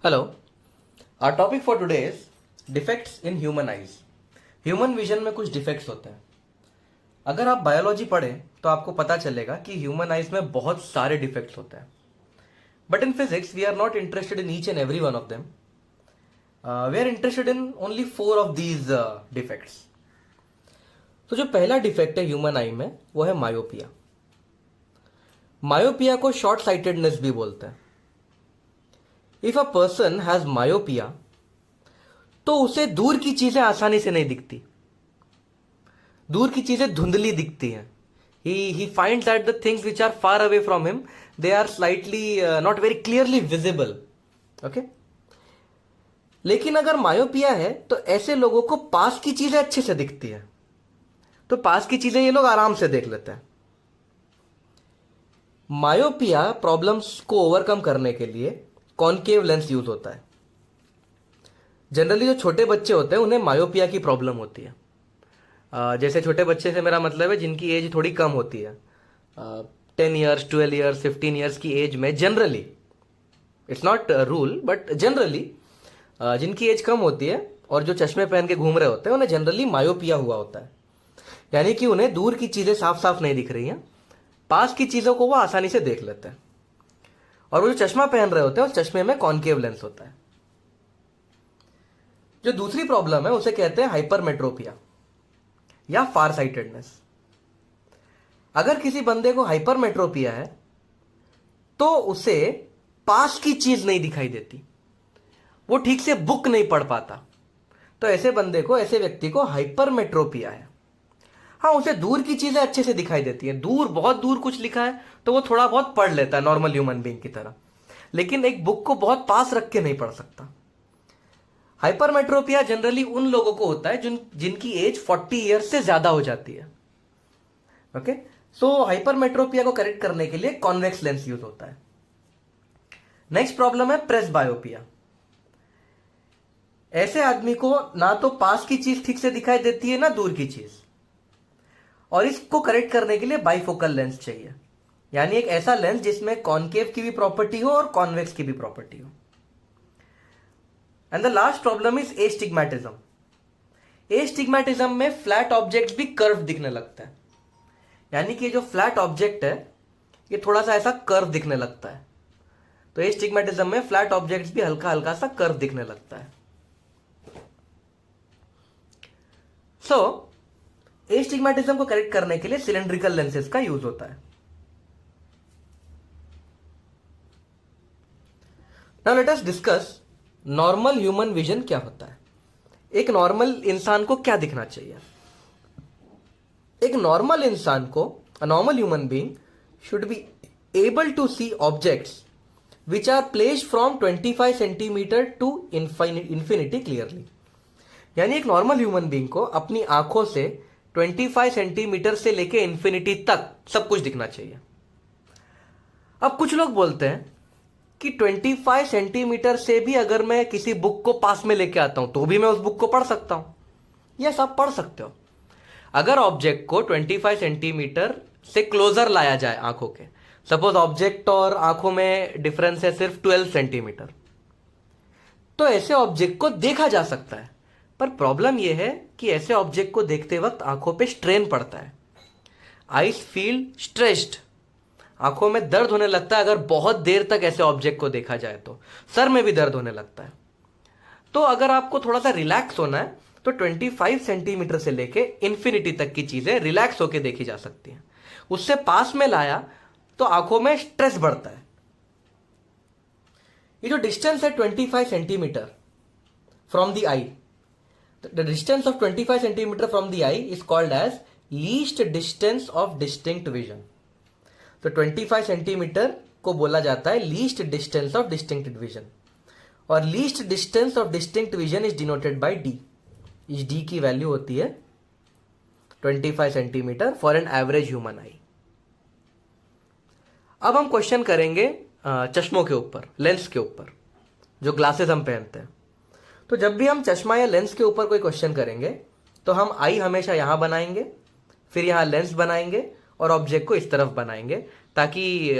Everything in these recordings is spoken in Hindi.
Hello. Our topic for today is defects in human eyes. Human vision में कुछ डिफेक्ट्स होते हैं। अगर आप बायोलॉजी पढ़ें तो आपको पता चलेगा कि ह्यूमन आईज में बहुत सारे डिफेक्ट्स होते हैं। But in physics we are not interested in each and every one of them. We are interested in only 4 of these defects. तो जो पहला डिफेक्ट है ह्यूमन आई में वो है मायोपिया। मायोपिया को शॉर्ट साइटेडनेस भी बोलते हैं। If a person has myopia तो उसे दूर की चीजें आसानी से नहीं दिखती, दूर की चीजें धुंधली दिखती हैं। He finds that the things which are far away from him they are slightly not very clearly visible. Okay, लेकिन अगर मायोपिया है तो ऐसे लोगों को पास की चीजें अच्छे से दिखती है, तो पास की चीजें ये लोग आराम से देख लेते हैं। मायोपिया प्रॉब्लम्स को ओवरकम करने के लिए कॉनकेव लेंस यूज होता है। जनरली जो छोटे बच्चे होते हैं उन्हें मायोपिया की प्रॉब्लम होती है। जैसे छोटे बच्चे से मेरा मतलब है जिनकी एज थोड़ी कम होती है, 10 ईयर्स 12 ईयर्स 15 ईयर्स की एज में generally, it's not rule but generally जिनकी एज कम होती है और जो चश्मे पहन के घूम रहे होते हैं उन्हें जनरली मायोपिया हुआ होता है। यानी कि उन्हें दूर की चीजें साफ साफ नहीं दिख रही हैं, पास की चीजों को वो आसानी से देख लेते हैं। और वो जो चश्मा पहन रहे होते हैं उस चश्मे में कॉनकेव लेंस होता है। जो दूसरी प्रॉब्लम है उसे कहते हैं हाइपरमेट्रोपिया या फार साइटेडनेस। अगर किसी बंदे को हाइपरमेट्रोपिया है तो उसे पास की चीज नहीं दिखाई देती, वो ठीक से बुक नहीं पढ़ पाता। तो ऐसे बंदे को, ऐसे व्यक्ति को हाइपरमेट्रोपिया है। हाँ, उसे दूर की चीजें अच्छे से दिखाई देती हैं, दूर, बहुत दूर कुछ लिखा है तो वो थोड़ा बहुत पढ़ लेता है नॉर्मल ह्यूमन बीइंग की तरह, लेकिन एक बुक को बहुत पास रख के नहीं पढ़ सकता। हाइपरमेट्रोपिया जनरली उन लोगों को होता है जिनकी एज 40 ईयर्स से ज्यादा हो जाती है। ओके, सो हाइपरमेट्रोपिया को करेक्ट करने के लिए कॉन्वेक्स लेंस यूज होता है। नेक्स्ट प्रॉब्लम है प्रेसबायोपिया। ऐसे आदमी को ना तो पास की चीज ठीक से दिखाई देती है ना दूर की चीज, और इसको करेक्ट करने के लिए बाइफोकल लेंस चाहिए, यानी एक ऐसा लेंस जिसमें कॉनकेव की भी प्रॉपर्टी हो और कॉन्वेक्स की भी प्रॉपर्टी हो। And the last problem is astigmatism. Astigmatism में फ्लैट ऑब्जेक्ट्स भी कर्व दिखने लगता है, यानी कि जो फ्लैट ऑब्जेक्ट है ये थोड़ा सा ऐसा कर्व दिखने लगता है। तो एस्टिग्मेटिज्म में फ्लैट ऑब्जेक्ट्स भी हल्का हल्का सा कर्व दिखने लगता है। सो एस्टिग्मेटिज्म को करेक्ट करने के लिए सिलेंड्रिकल लेंसेज का यूज होता है। Now let us discuss normal human vision क्या होता है। एक नॉर्मल इंसान को क्या दिखना चाहिए? एक नॉर्मल इंसान को, a normal human being should be able to see objects which are placed from 25 centimetre to infinity clearly. यानी एक नॉर्मल ह्यूमन बीइंग को अपनी आंखों से 25 सेंटीमीटर से लेके इंफिनिटी तक सब कुछ दिखना चाहिए। अब कुछ लोग बोलते हैं कि 25 सेंटीमीटर से भी अगर मैं किसी बुक को पास में लेके आता हूं तो भी मैं उस बुक को पढ़ सकता हूं। यस, आप पढ़ सकते हो। अगर ऑब्जेक्ट को 25 सेंटीमीटर से क्लोजर लाया जाए आंखों के, सपोज ऑब्जेक्ट और आंखों में डिफरेंस है सिर्फ 12 सेंटीमीटर, तो ऐसे ऑब्जेक्ट को देखा जा सकता है। पर प्रॉब्लम यह है कि ऐसे ऑब्जेक्ट को देखते वक्त आंखों पे स्ट्रेन पड़ता है। आईज फील स्ट्रेस्ड, आंखों में दर्द होने लगता है अगर बहुत देर तक ऐसे ऑब्जेक्ट को देखा जाए तो। सर में भी दर्द होने लगता है। तो अगर आपको थोड़ा सा रिलैक्स होना है तो 25 सेंटीमीटर से लेके इंफिनिटी तक की चीजें रिलैक्स होकर देखी जा सकती हैं। उससे पास में लाया तो आंखों में स्ट्रेस बढ़ता है। ये जो डिस्टेंस है 25 centimetre from the eye, the distance of 25 centimetre from the eye is called as least distance of distinct vision. तो 25 सेंटीमीटर को बोला जाता है least distance of distinct vision, और least distance of distinct vision is denoted by D. इस डी की वैल्यू होती है 25 centimetre for an average human eye. अब हम क्वेश्चन करेंगे चश्मों के ऊपर, लेंस के ऊपर, जो ग्लासेस हम पहनते हैं। तो जब भी हम चश्मा या लेंस के ऊपर कोई क्वेश्चन करेंगे तो हम आई हमेशा यहां बनाएंगे, फिर यहां लेंस बनाएंगे और ऑब्जेक्ट को इस तरफ बनाएंगे, ताकि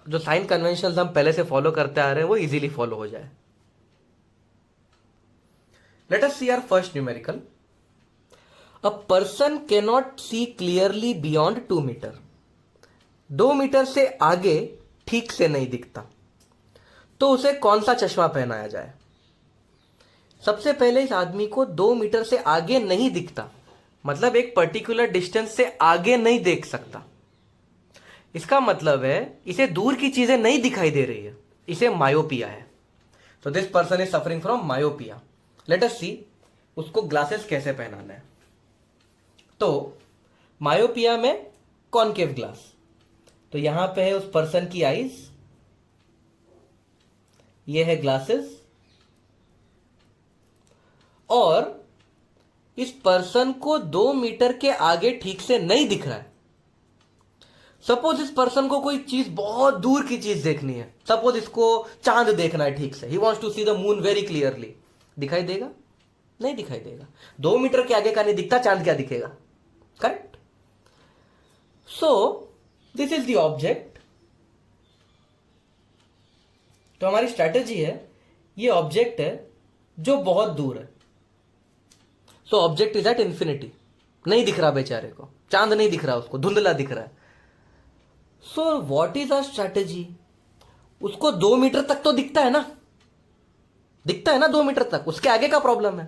जो साइन कन्वेंशन हम पहले से फॉलो करते आ रहे हैं वो इजीली फॉलो हो जाए। Let us see our first numerical. A person cannot see clearly beyond 2 metre. 2 metre से आगे ठीक से नहीं दिखता, तो उसे कौन सा चश्मा पहनाया जाए? सबसे पहले इस आदमी को 2 मीटर से आगे नहीं दिखता, मतलब एक पर्टिकुलर डिस्टेंस से आगे नहीं देख सकता. इसका मतलब है इसे दूर की चीजें नहीं दिखाई दे रही है, इसे मायोपिया है. तो this person is suffering from myopia. Let us see उसको ग्लासेस कैसे पहनाना है. तो मायोपिया में कॉनकेव ग्लास, तो यहां पे है उस पर्सन की आईज, ये है ग्लासेस, और इस पर्सन को 2 मीटर के आगे ठीक से नहीं दिख रहा है. सपोज इस पर्सन को कोई चीज बहुत दूर की चीज देखनी है. सपोज इसको चांद देखना है ठीक से. He wants to see the moon very clearly. दिखाई देगा? नहीं दिखाई देगा. 2 मीटर के आगे का नहीं दिखता, चांद क्या दिखेगा? Correct. So this is the object. तो हमारी स्ट्रैटेजी है, ये ऑब्जेक्ट है जो बहुत दूर है. So object is at infinity. नहीं दिख रहा बेचारे को, चांद नहीं दिख रहा, उसको धुंधला दिख रहा है. So what is our strategy? उसको 2 मीटर तक तो दिखता है ना, दिखता है ना 2 मीटर तक, उसके आगे का प्रॉब्लम है.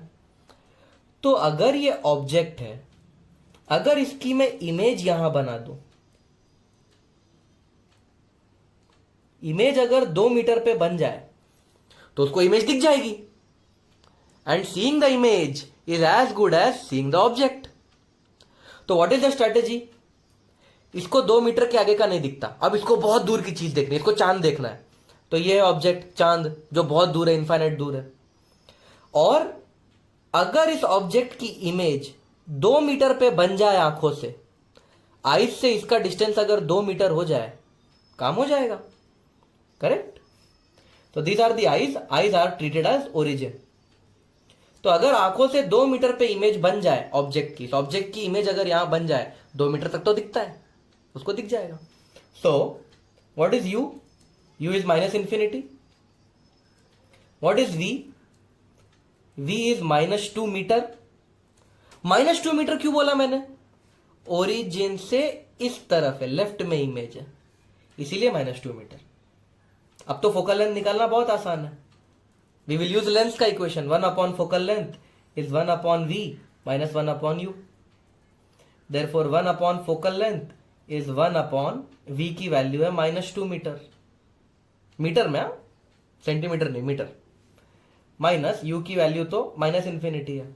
तो अगर ये ऑब्जेक्ट है, अगर इसकी मैं इमेज यहां बना दूं, इमेज अगर 2 मीटर पे बन जाए तो उसको इमेज दिख जाएगी. And seeing the image is as good as seeing the object. तो व्हाट इज द स्ट्रैटेजी? इसको 2 मीटर के आगे का नहीं दिखता, अब इसको बहुत दूर की चीज देखनी है, इसको चांद देखना है. तो ये है ऑब्जेक्ट चांद, जो बहुत दूर है, इनफाइनाइट दूर है. और अगर इस ऑब्जेक्ट की इमेज 2 मीटर पे बन जाए आंखों से, आईज से इसका डिस्टेंस अगर 2 मीटर हो जाए, काम हो जाएगा. करेक्ट. तो these are the eyes. Eyes are treated as origin. तो अगर आंखों से 2 मीटर पे इमेज बन जाए ऑब्जेक्ट की, ऑब्जेक्ट की इमेज अगर यहां बन जाए, 2 मीटर तक तो दिखता है, उसको दिख जाएगा. So what is u? U is minus infinity. What is v? V is -2 metre. -2 metre क्यों बोला मैंने? ओरिजिन से इस तरफ है, लेफ्ट में इमेज है, इसीलिए -2 मीटर. अब तो फोकल लेंथ निकालना बहुत आसान है. वी विल यूज लेंथ का equation. 1 upon focal length is 1 upon v minus 1 upon u. Therefore 1 upon focal length is 1 upon v की वैल्यू है -2 मीटर. मीटर में, सेंटीमीटर नहीं, मीटर. माइनस यू की वैल्यू तो माइनस इंफिनिटी है.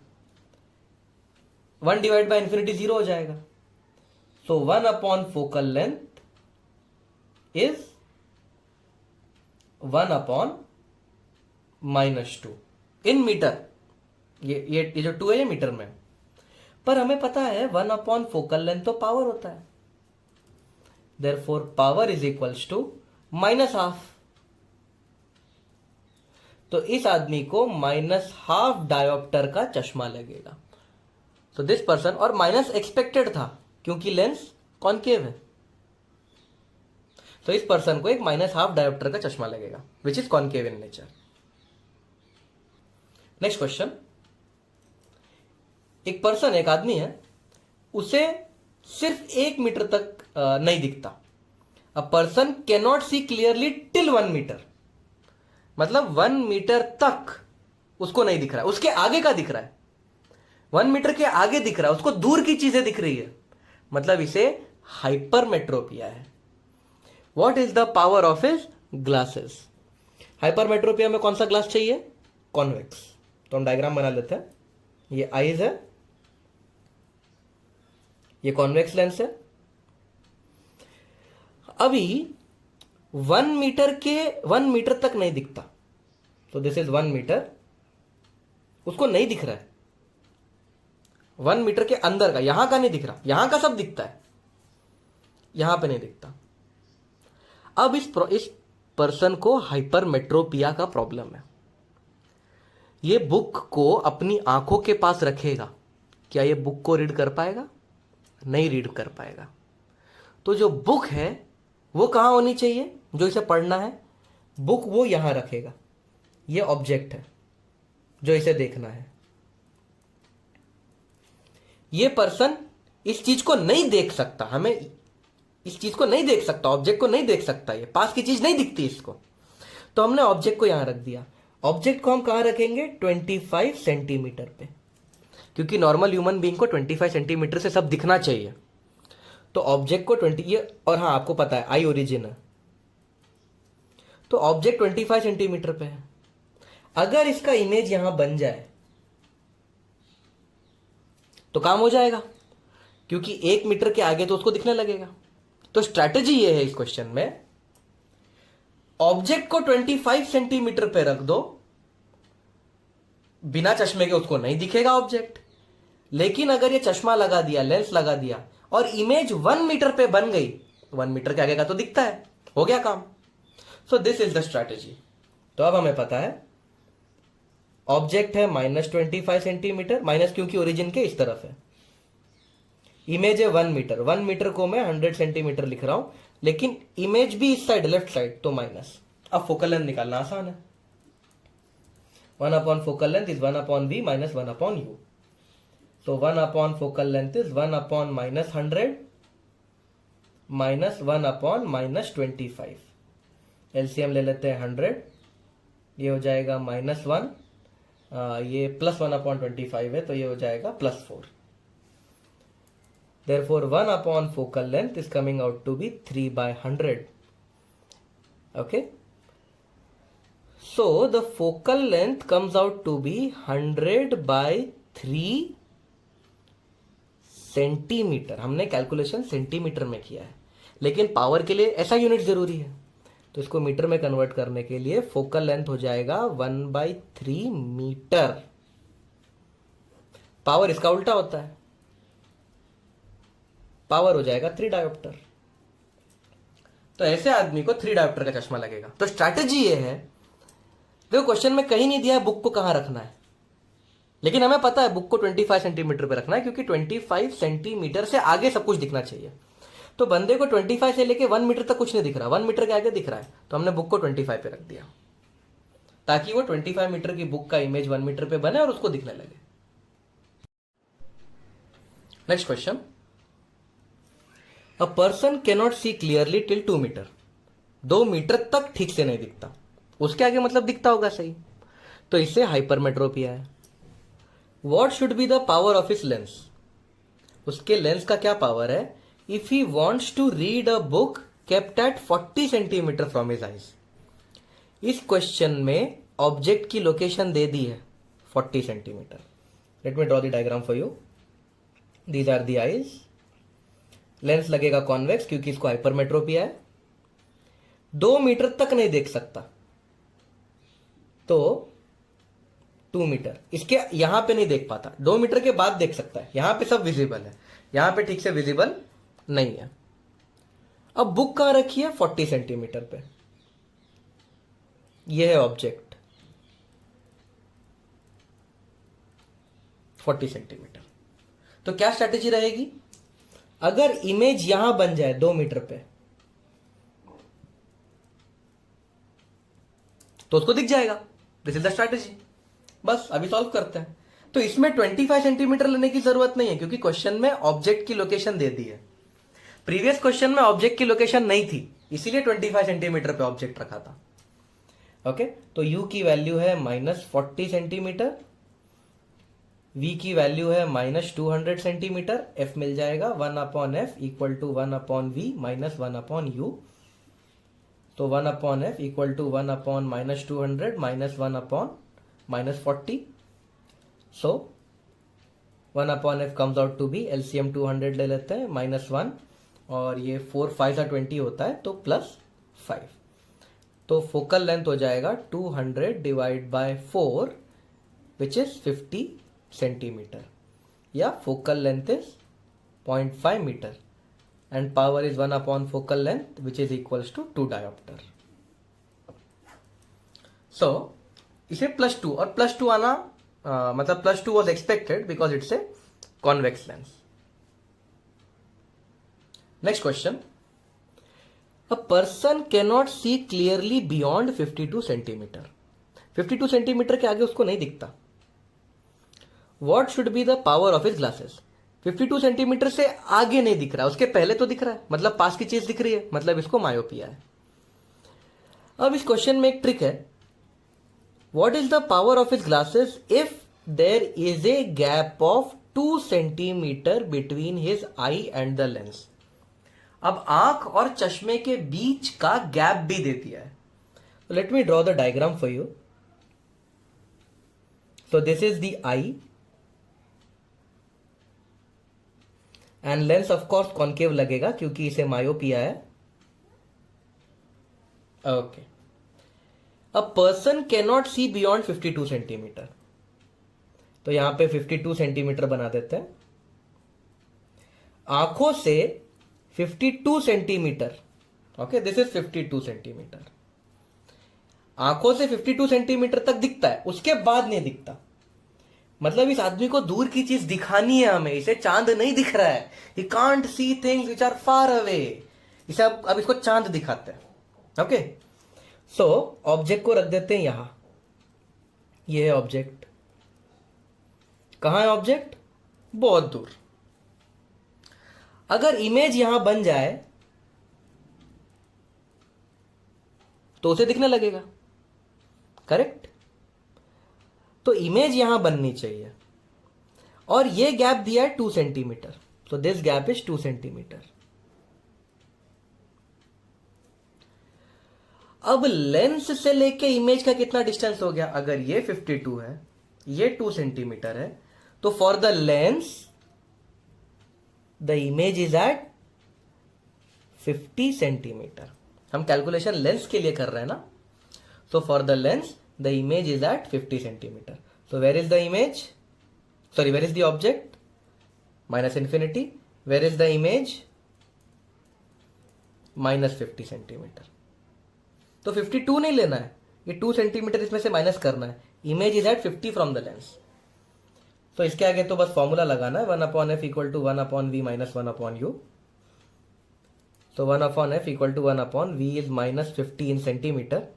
1 डिवाइड बाय इंफिनिटी 0 हो जाएगा. So 1 upon focal length is 1 upon -2 in metre. ये जो 2 है ये मीटर में. पर हमें पता है 1 अपॉन फोकल लेंथ तो पावर होता है. Therefore power is equals to -12. तो इस आदमी को -12 डायोप्टर का चश्मा लगेगा. तो दिस पर्सन, और माइनस एक्सपेक्टेड था क्योंकि लेंस कॉनकेव है, तो इस पर्सन को एक -12 डायोप्टर का चश्मा लगेगा, which is concave in nature. Next question. एक पर्सन, एक आदमी है, उसे सिर्फ 1 मीटर तक नहीं दिखता. A person cannot see clearly till 1 metre. मतलब 1 मीटर तक उसको नहीं दिख रहा है, उसके आगे का दिख रहा है. 1 मीटर के आगे दिख रहा है, उसको दूर की चीजें दिख रही है, मतलब इसे हाइपरमेट्रोपिया है. What is the power of his glasses? Hypermetropia में कौन सा ग्लास चाहिए? कॉन्वेक्स. तो हम डायग्राम बना लेते हैं. ये आईज है, ये कॉन्वेक्स लेंस है. अभी 1 मीटर तक नहीं दिखता, तो दिस इज 1 मीटर. उसको नहीं दिख रहा है, 1 मीटर के अंदर का, यहां का नहीं दिख रहा, यहां का सब दिखता है, यहां पे नहीं दिखता. अब इस पर्सन को हाइपरमेट्रोपिया का प्रॉब्लम है. ये बुक को अपनी आंखों के पास रखेगा, क्या ये बुक को रीड कर पाएगा? नहीं रीड कर पाएगा. तो जो बुक है वो कहां होनी चाहिए, जो इसे पढ़ना है? बुक वो यहां रखेगा, ये ऑब्जेक्ट है जो इसे देखना है. ये पर्सन इस चीज को नहीं देख सकता, हमें इस चीज को नहीं देख सकता, ऑब्जेक्ट को नहीं देख सकता, ये पास की चीज नहीं दिखती इसको, तो हमने ऑब्जेक्ट को यहां रख दिया। ऑब्जेक्ट को हम कहां रखेंगे? 25 सेंटीमीटर पे, क्योंकि नॉर्मल ह्यूमन बीइंग को 25 सेंटीमीटर से सब दिखना चाहिए। तो ऑब्जेक्ट को 20 ये, और हाँ आपको पता है आई ओरिजिन है, तो ऑब्जेक्ट 25 सेंटीमीटर पे है। अगर इसका इमेज यहां बन जाए तो काम हो जाएगा, क्योंकि 1 मीटर के आगे तो उसको दिखने लगेगा। तो स्ट्रैटेजी ये है इस क्वेश्चन में, ऑब्जेक्ट को 25 सेंटीमीटर पे रख दो, बिना चश्मे के उसको नहीं दिखेगा ऑब्जेक्ट। लेकिन अगर ये चश्मा लगा दिया, लेंस लगा दिया और इमेज 1 मीटर पे बन गई, 1 मीटर के आगे का तो दिखता है, हो गया काम। सो दिस इज द स्ट्रैटेजी। तो अब हमें पता है ऑब्जेक्ट है -25 सेंटीमीटर, माइनस क्योंकि ओरिजिन के इस तरफ है, इमेज है 1 मीटर, 1 मीटर को मैं 100 सेंटीमीटर लिख रहा हूं, लेकिन इमेज भी इस साइड लेफ्ट साइड, तो माइनस। अब फोकल लेंथ निकालना आसान है, 1 upon focal length is 1 upon v minus 1 upon u। So 1 upon focal length is 1 upon -100 minus 1 upon -25। LCM ले लेते हैं 100, ये हो जाएगा -1, ये +1 अपॉन 25 है तो ये हो जाएगा +4। Therefore 1 upon focal length is coming out to be 3/100. Okay, so the focal length comes out to be 100/3 centimetre. हमने कैलकुलेशन सेंटीमीटर में किया है, लेकिन पावर के लिए ऐसा यूनिट जरूरी है, तो इसको मीटर में कन्वर्ट करने के लिए फोकल लेंथ हो जाएगा 1/3 मीटर। पावर इसका उल्टा होता है, पावर हो जाएगा 3 डायोप्टर। तो ऐसे आदमी को 3 डायोप्टर का चश्मा लगेगा। तो स्ट्रैटेजी ये है, देखो क्वेश्चन में कहीं नहीं दिया है बुक को कहां रखना है, लेकिन हमें पता है बुक को 25 सेंटीमीटर पे रखना है, क्योंकि 25 सेंटीमीटर से आगे सब कुछ दिखना चाहिए। तो बंदे को 25 से लेके 1 मीटर तक कुछ नहीं दिख रहा, 1 मीटर के आगे दिख रहा है, तो हमने बुक को 25 पे रख दिया, ताकि वो 25 मीटर की बुक का इमेज 1 मीटर पे बने और उसको दिखने लगे। Next question, a person cannot see clearly till 2 metre. 2 metre तक ठीक से नहीं दिखता, उसके आगे मतलब दिखता होगा सही, तो इससे हाइपरमेट्रोपिया है। What should be the power of his lens? उसके लेंस का क्या पावर है? If he wants to read a book kept at 40 centimetre from his eyes. इस क्वेश्चन में ऑब्जेक्ट की लोकेशन दे दी है 40 centimetre. Let me draw the diagram for you. These are the eyes. Lens लगेगा कॉन्वेक्स क्योंकि इसको हाइपरमेट्रोपिया है। 2 मीटर तक नहीं देख सकता, तो 2 मीटर इसके यहां पे नहीं देख पाता, 2 मीटर के बाद देख सकता है, यहां पे सब विजिबल है, यहां पे ठीक से विजिबल नहीं है। अब बुक कहां रखी है? 40 सेंटीमीटर पे। यह है ऑब्जेक्ट 40 सेंटीमीटर। तो क्या स्ट्रैटेजी रहेगी? अगर इमेज यहां बन जाए 2 मीटर पे, तो उसको दिख जाएगा। This is the strategy. बस अभी सॉल्व करते हैं। तो इसमें 25 सेंटीमीटर लेने की जरूरत नहीं है, क्योंकि क्वेश्चन में ऑब्जेक्ट की लोकेशन दे दी है। प्रीवियस क्वेश्चन में ऑब्जेक्ट की लोकेशन नहीं थी, इसीलिए 25 सेंटीमीटर पे ऑब्जेक्ट रखा था। ओके, तो u की वैल्यू है -40 सेंटीमीटर, v की वैल्यू है -200 सेंटीमीटर, f मिल जाएगा 1/f equal to 1/v minus 1/u। तो 1/f equal to 1/-200 minus 1/-40। So 1/f comes out to be, LCM 200 ले लेते हैं, -1 और ये 4 5 20 होता है तो +5। तो फोकल लेंथ हो जाएगा 200 divide by 4 which is 50 centimetre, या focal length is 0.5 metre and power is 1 upon focal length which is equals to 2 diopter. So इसे +2 और +2 आना मतलब +2 was expected because it's a convex lens. Next question. A person cannot see clearly beyond 52 centimetre. 52 centimetre के आगे उसको नहीं दिखता। What should be the power of his glasses? 52 centimetre से आगे नहीं दिख रहा, उसके पहले तो दिख रहा है, मतलब पास की चीज दिख रही है, मतलब इसको मायोपिया है। अब इस क्वेश्चन में एक ट्रिक है। What is the power of his glasses if there is a gap of 2 centimetre between his eye and the lens. अब आंख और चश्मे के बीच का गैप भी दे दिया है। Let me draw the diagram for you. So this is the eye and lens of course concave लगेगा क्योंकि इसे मायोपिया है। Okay, a person can not see beyond 52 centimetre, तो यहां पे 52 सेंटीमीटर बना देते हैं। आंखों से 52 centimetre, okay this is 52 centimetre, आंखों से 52 सेंटीमीटर तक दिखता है, उसके बाद नहीं दिखता। मतलब इस आदमी को दूर की चीज दिखानी है हमें, इसे चांद नहीं दिख रहा है, he can't see things which are far away, इसे अब इसको चांद दिखाते हैं। ओके, सो ऑब्जेक्ट को रख देते हैं यहां, ये है ऑब्जेक्ट। कहां है ऑब्जेक्ट? बहुत दूर। अगर इमेज यहां बन जाए तो उसे दिखने लगेगा, करेक्ट? तो इमेज यहां बननी चाहिए और ये गैप दिया है 2 सेंटीमीटर, तो दिस गैप इज 2 सेंटीमीटर। अब लेंस से लेके इमेज का कितना डिस्टेंस हो गया? अगर ये 52 है, ये 2 सेंटीमीटर है, तो for the lens the image is at 50 centimetre. हम कैलकुलेशन लेंस के लिए कर रहे हैं ना, so for the lens the image is at 50 centimeter. So where is the image? Sorry, where is the object? Minus infinity. Where is the image? Minus 50 centimeter. तो 52 नहीं लेना है, ये 2 सेंटीमीटर इसमें से माइनस करना है। Image is at 50 from the lens, तो इसके आगे तो बस फॉर्मूला लगाना है, 1/f equal to 1/v minus 1/u। तो 1/f equal to 1/v is minus 50 in centimetre,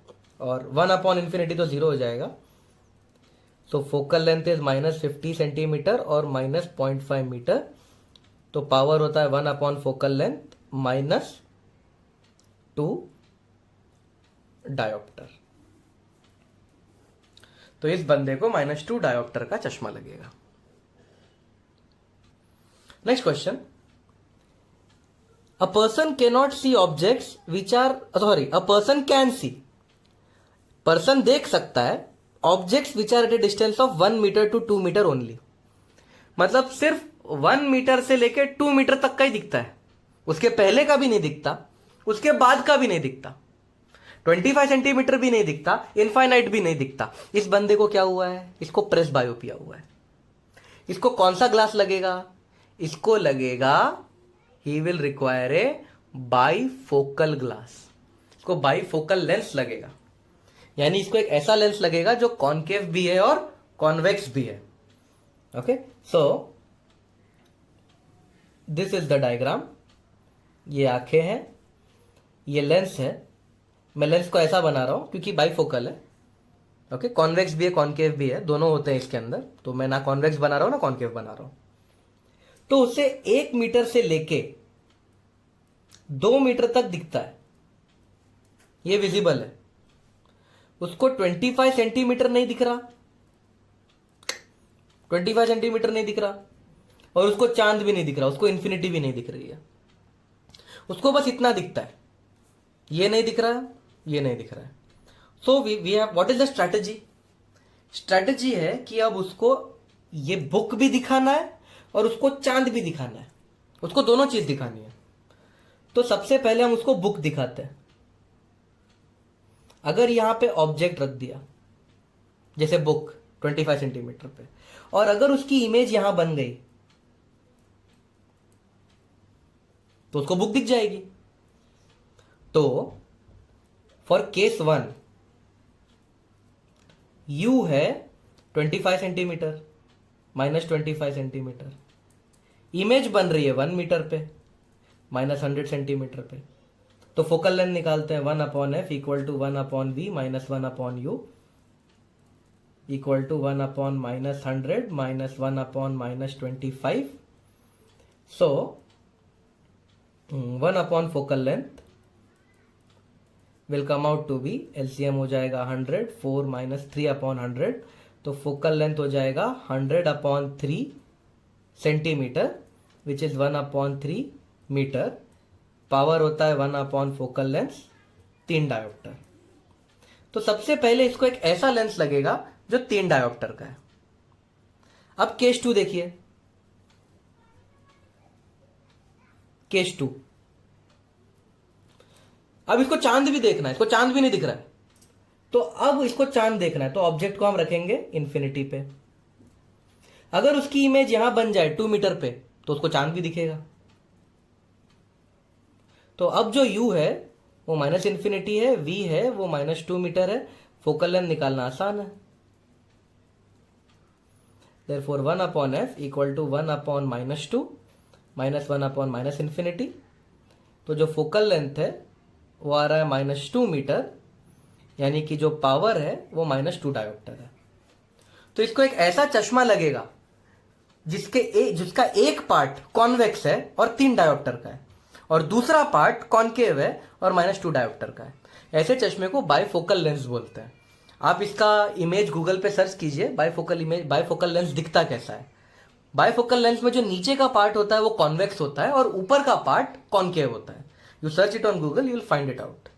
और 1/infinity तो 0 हो जाएगा। तो focal length is minus 50 centimetre और माइनस 0.5 मीटर, तो पावर होता है 1 फोकल लेंथ माइनस 2 डायोप्टर। तो इस बंदे को -2 डायोप्टर का चश्मा लगेगा। Next question, a person can not see objects which are, sorry, a person can see, person देख सकता है objects which are at a distance of 1 metre to 2 metre only. मतलब सिर्फ 1 मीटर से लेकर 2 मीटर तक का ही दिखता है, उसके पहले का भी नहीं दिखता, उसके बाद का भी नहीं दिखता, 25 सेंटीमीटर भी नहीं दिखता, इनफाइनाइट भी नहीं दिखता। इस बंदे को क्या हुआ है? इसको प्रेस बायोपिया हुआ है। इसको कौन सा ग्लास लगेगा? इसको लगेगा, he will require a bifocal glass, इसको बाईफोकल लेंस लगेगा। यानी इसको एक ऐसा लेंस लगेगा जो कॉनकेव भी है और कॉन्वेक्स भी है। Okay, so this is the diagram. ये आंखें हैं, ये लेंस है। मैं लेंस को ऐसा बना रहा हूं क्योंकि बाईफोकल है। ओके, कॉन्वेक्स भी है, कॉनकेव भी है, दोनों होते हैं इसके अंदर। तो मैं ना कॉन्वेक्स बना रहा हूं ना कॉनकेव बना रहा हूं। तो उसे 1 मीटर से लेके 2 मीटर तक दिखता है, ये विजिबल है। उसको 25 सेंटीमीटर नहीं दिख रहा, 25 सेंटीमीटर नहीं दिख रहा, और उसको चांद भी नहीं दिख रहा, उसको इन्फिनिटी भी नहीं दिख रही है। उसको बस इतना दिखता है, ये नहीं दिख रहा, ये नहीं दिख रहा है। So we have, what is the strategy? Strategy है कि अब उसको ये बुक भी दिखाना है और उसको चांद भी दिखाना है, उसको दोनों चीज दिखानी है। तो सबसे पहले हम उसको बुक दिखाते हैं। अगर यहां पे ऑब्जेक्ट रख दिया जैसे बुक 25 सेंटीमीटर पे, और अगर उसकी इमेज यहां बन गई तो उसको बुक दिख जाएगी। तो फॉर केस 1 यू है 25 सेंटीमीटर माइनस 25 सेंटीमीटर, इमेज बन रही है 1 मीटर पे माइनस 100 सेंटीमीटर पे। तो फोकल लेंथ निकालते हैं, 1/f equal to 1/v minus 1/u equal to 1/-100 minus 1/-25 so 1 upon focal length will come out to be, LCM हो जाएगा 100, 4 माइनस 3 अपॉन 100, तो फोकल लेंथ हो जाएगा 100 upon 3 centimetre which is 1 upon 3 metre. Power होता है 1 अपॉन फोकल लेंथ 3 डायोप्टर। तो सबसे पहले इसको एक ऐसा लेंस लगेगा जो 3 डायोप्टर का है। अब केस 2 देखिए, केस 2, अब इसको चांद भी देखना है, इसको चांद भी नहीं दिख रहा है, तो अब इसको चांद देखना है, तो ऑब्जेक्ट को हम रखेंगे इन्फिनिटी पे। अगर उसकी इमेज यहां बन जाए 2 मीटर पे तो उसको चांद भी दिखेगा। तो अब जो u है वो माइनस इन्फिनिटी है, v है वो -2 मीटर है, फोकल लेंथ निकालना आसान है। Therefore 1 upon f equal to 1 upon -2 minus 1 upon minus infinity. तो जो फोकल लेंथ है वो आ रहा है -2 मीटर, यानी कि जो पावर है वो -2 डायोप्टर है। तो इसको एक ऐसा चश्मा लगेगा जिसका एक पार्ट कॉन्वेक्स है और 3 डायोप्टर का है, और दूसरा पार्ट कॉनकेव है और -2 डायोप्टर का है। ऐसे चश्मे को बाइफोकल लेंस बोलते हैं। आप इसका इमेज गूगल पे सर्च कीजिए, बाइफोकल लेंस दिखता कैसा है। बाइफोकल लेंस में जो नीचे का पार्ट होता है वो कॉन्वेक्स होता है और ऊपर का पार्ट कॉनकेव होता है। You search it on Google, you will find it out.